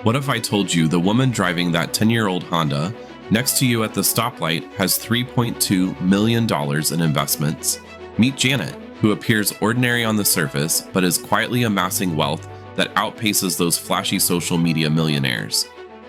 What if I told you the woman driving that 10-year-old Honda next to you at the stoplight has $3.2 million in investments? Meet Janet, who appears ordinary on the surface but is quietly amassing wealth that outpaces those flashy social media millionaires.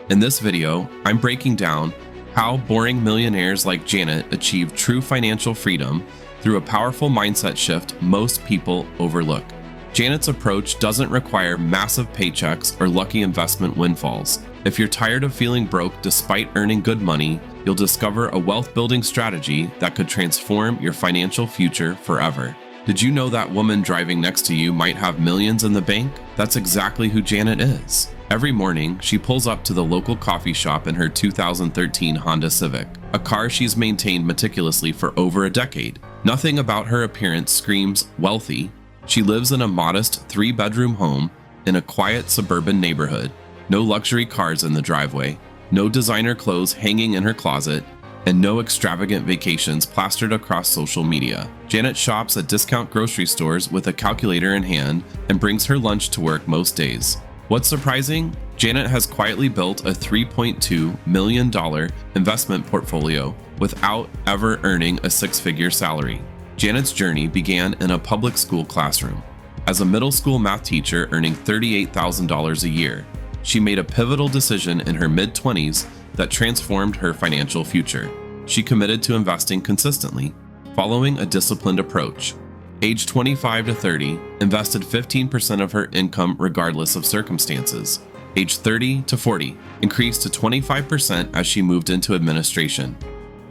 In this video, I'm breaking down how boring millionaires like Janet achieve true financial freedom through a powerful mindset shift most people overlook. Janet's approach doesn't require massive paychecks or lucky investment windfalls. If you're tired of feeling broke despite earning good money, you'll discover a wealth-building strategy that could transform your financial future forever. Did you know that woman driving next to you might have millions in the bank? That's exactly who Janet is. Every morning, she pulls up to the local coffee shop in her 2013 Honda Civic, a car she's maintained meticulously for over a decade. Nothing about her appearance screams wealthy. She lives in a modest 3-bedroom home in a quiet suburban neighborhood. No luxury cars in the driveway, no designer clothes hanging in her closet, and no extravagant vacations plastered across social media. Janet shops at discount grocery stores with a calculator in hand and brings her lunch to work most days. What's surprising? Janet has quietly built a $3.2 million investment portfolio without ever earning a six-figure salary. Janet's journey began in a public school classroom. As a middle school math teacher earning $38,000 a year, she made a pivotal decision in her mid-20s that transformed her financial future. She committed to investing consistently, following a disciplined approach. Age 25 to 30, invested 15% of her income regardless of circumstances. Age 30 to 40, increased to 25% as she moved into administration.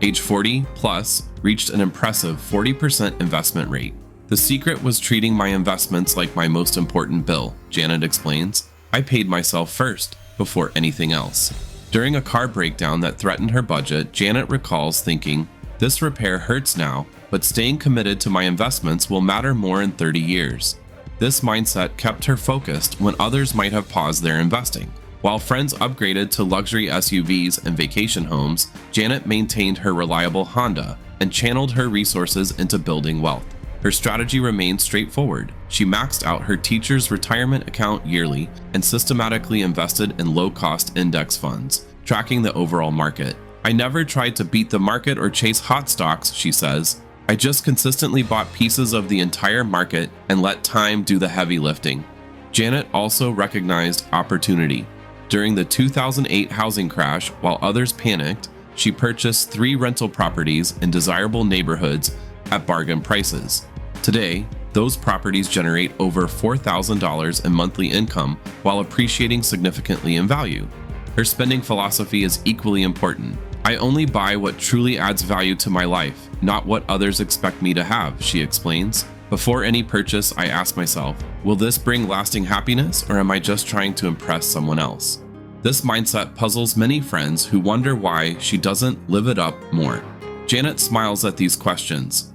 Age 40 plus, reached an impressive 40% investment rate. The secret was treating my investments like my most important bill, Janet explains. I paid myself first, before anything else. During a car breakdown that threatened her budget, Janet recalls thinking, "This repair hurts now, but staying committed to my investments will matter more in 30 years. This mindset kept her focused when others might have paused their investing. While friends upgraded to luxury SUVs and vacation homes, Janet maintained her reliable Honda and channeled her resources into building wealth. Her strategy remained straightforward. She maxed out her teacher's retirement account yearly and systematically invested in low-cost index funds, tracking the overall market. I never tried to beat the market or chase hot stocks, she says. I just consistently bought pieces of the entire market and let time do the heavy lifting." Janet also recognized opportunity. During the 2008 housing crash, while others panicked, she purchased 3 rental properties in desirable neighborhoods at bargain prices. Today, those properties generate over $4,000 in monthly income while appreciating significantly in value. Her spending philosophy is equally important. "I only buy what truly adds value to my life, not what others expect me to have," she explains. "Before any purchase, I ask myself, will this bring lasting happiness, or am I just trying to impress someone else?" This mindset puzzles many friends who wonder why she doesn't live it up more. Janet smiles at these questions.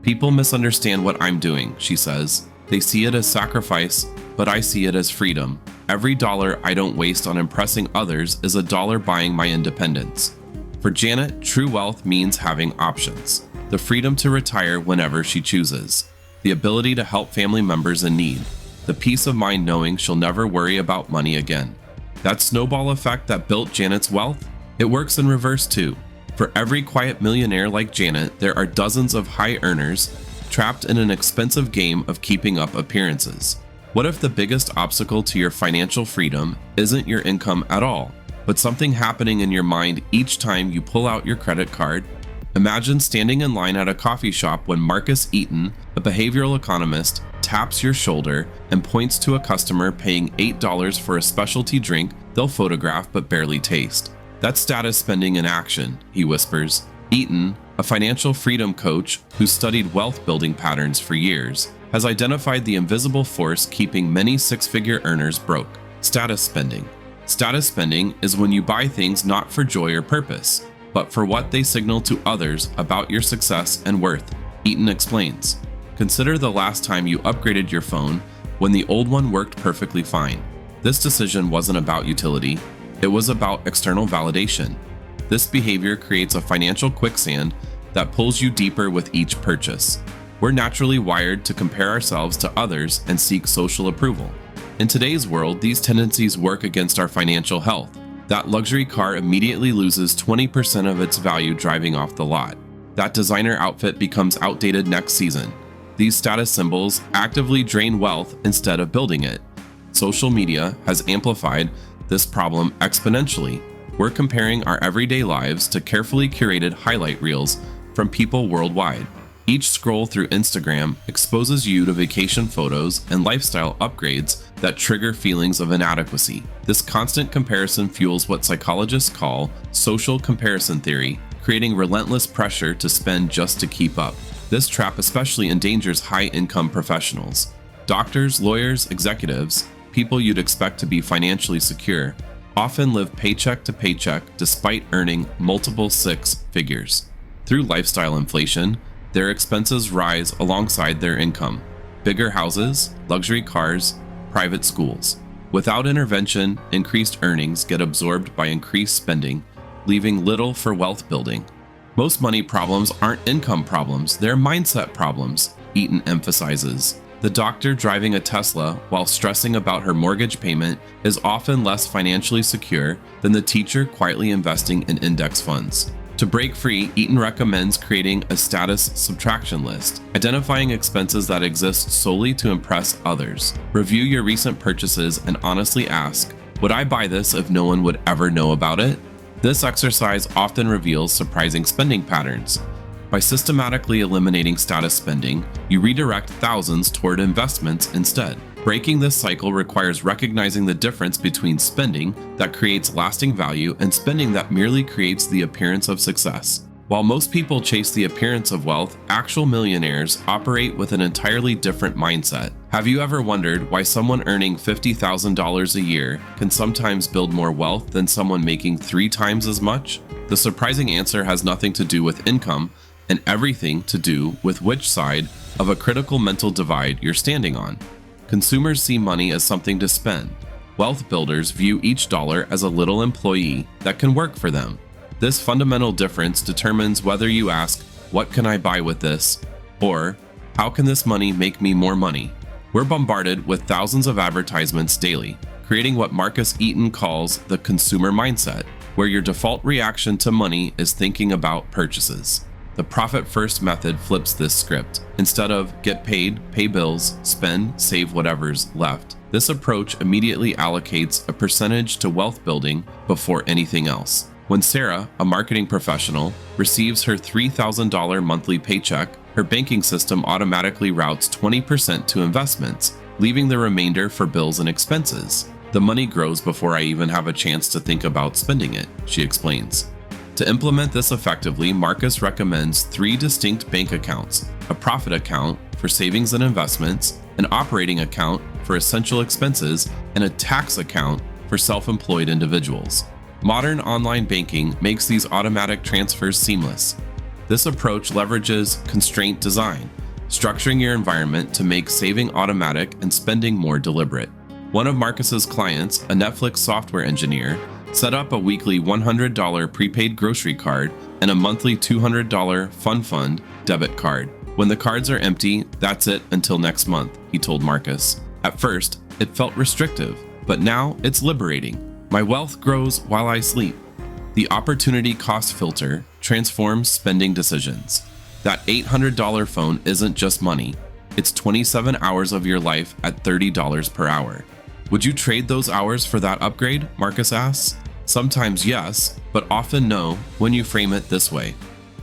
"People misunderstand what I'm doing," she says. "They see it as sacrifice, but I see it as freedom. Every dollar I don't waste on impressing others is a dollar buying my independence." For Janet, true wealth means having options. The freedom to retire whenever she chooses. The ability to help family members in need. The peace of mind knowing she'll never worry about money again. That snowball effect that built Janet's wealth? It works in reverse too. For every quiet millionaire like Janet, there are dozens of high earners trapped in an expensive game of keeping up appearances. What if the biggest obstacle to your financial freedom isn't your income at all, but something happening in your mind each time you pull out your credit card? Imagine standing in line at a coffee shop when Marcus Eaton, a behavioral economist, taps your shoulder and points to a customer paying $8 for a specialty drink they'll photograph but barely taste. "That's status spending in action," he whispers. Eaton, a financial freedom coach who studied wealth building patterns for years, has identified the invisible force keeping many six-figure earners broke: status spending. Status spending is when you buy things not for joy or purpose, but for what they signal to others about your success and worth, Eaton explains. Consider the last time you upgraded your phone when the old one worked perfectly fine. This decision wasn't about utility, it was about external validation. This behavior creates a financial quicksand that pulls you deeper with each purchase. We're naturally wired to compare ourselves to others and seek social approval. In today's world, these tendencies work against our financial health. That luxury car immediately loses 20% of its value driving off the lot. That designer outfit becomes outdated next season. These status symbols actively drain wealth instead of building it. Social media has amplified this problem exponentially. We're comparing our everyday lives to carefully curated highlight reels from people worldwide. Each scroll through Instagram exposes you to vacation photos and lifestyle upgrades that trigger feelings of inadequacy. This constant comparison fuels what psychologists call social comparison theory, creating relentless pressure to spend just to keep up. This trap especially endangers high-income professionals. Doctors, lawyers, executives, people you'd expect to be financially secure, often live paycheck to paycheck despite earning multiple six figures. Through lifestyle inflation, their expenses rise alongside their income. Bigger houses, luxury cars, private schools. Without intervention, increased earnings get absorbed by increased spending, leaving little for wealth building. Most money problems aren't income problems, they're mindset problems, Eaton emphasizes. The doctor driving a Tesla while stressing about her mortgage payment is often less financially secure than the teacher quietly investing in index funds. To break free, Eaton recommends creating a status subtraction list, identifying expenses that exist solely to impress others. Review your recent purchases and honestly ask, would I buy this if no one would ever know about it? This exercise often reveals surprising spending patterns. By systematically eliminating status spending, you redirect thousands toward investments instead. Breaking this cycle requires recognizing the difference between spending that creates lasting value and spending that merely creates the appearance of success. While most people chase the appearance of wealth, actual millionaires operate with an entirely different mindset. Have you ever wondered why someone earning $50,000 a year can sometimes build more wealth than someone making 3 times as much? The surprising answer has nothing to do with income and everything to do with which side of a critical mental divide you're standing on. Consumers see money as something to spend. Wealth builders view each dollar as a little employee that can work for them. This fundamental difference determines whether you ask, "What can I buy with this?" or "How can this money make me more money?" We're bombarded with thousands of advertisements daily, creating what Marcus Eaton calls the consumer mindset, where your default reaction to money is thinking about purchases. The profit-first method flips this script. Instead of get paid, pay bills, spend, save whatever's left, this approach immediately allocates a percentage to wealth building before anything else. When Sarah, a marketing professional, receives her $3,000 monthly paycheck, her banking system automatically routes 20% to investments, leaving the remainder for bills and expenses. The money grows before I even have a chance to think about spending it, she explains. To implement this effectively, Marcus recommends 3 distinct bank accounts: a profit account for savings and investments, an operating account for essential expenses, and a tax account for self-employed individuals. Modern online banking makes these automatic transfers seamless. This approach leverages constraint design, structuring your environment to make saving automatic and spending more deliberate. One of Marcus's clients, a Netflix software engineer, set up a weekly $100 prepaid grocery card and a monthly $200 fund debit card. When the cards are empty, that's it until next month, he told Marcus. At first, it felt restrictive, but now it's liberating. My wealth grows while I sleep. The opportunity cost filter transforms spending decisions. That $800 phone isn't just money. It's 27 hours of your life at $30 per hour. Would you trade those hours for that upgrade? Marcus asks. Sometimes yes, but often no when you frame it this way.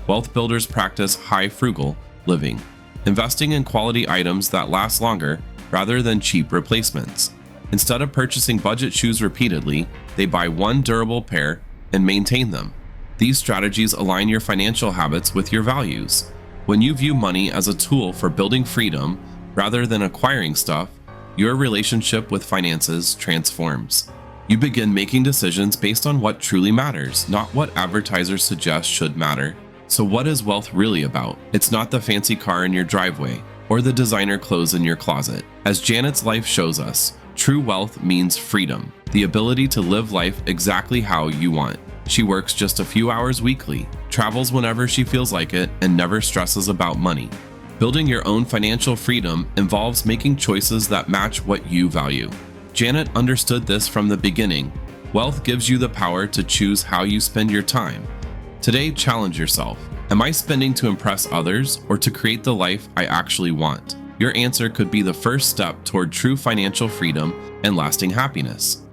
Wealth builders practice high frugal living, investing in quality items that last longer rather than cheap replacements. Instead of purchasing budget shoes repeatedly, they buy one durable pair and maintain them. These strategies align your financial habits with your values. When you view money as a tool for building freedom rather than acquiring stuff, your relationship with finances transforms. You begin making decisions based on what truly matters, not what advertisers suggest should matter. So what is wealth really about? It's not the fancy car in your driveway or the designer clothes in your closet. As Janet's life shows us, true wealth means freedom, the ability to live life exactly how you want. She works just a few hours weekly, travels whenever she feels like it, and never stresses about money. Building your own financial freedom involves making choices that match what you value. Janet understood this from the beginning. Wealth gives you the power to choose how you spend your time. Today, challenge yourself. Am I spending to impress others or to create the life I actually want? Your answer could be the first step toward true financial freedom and lasting happiness.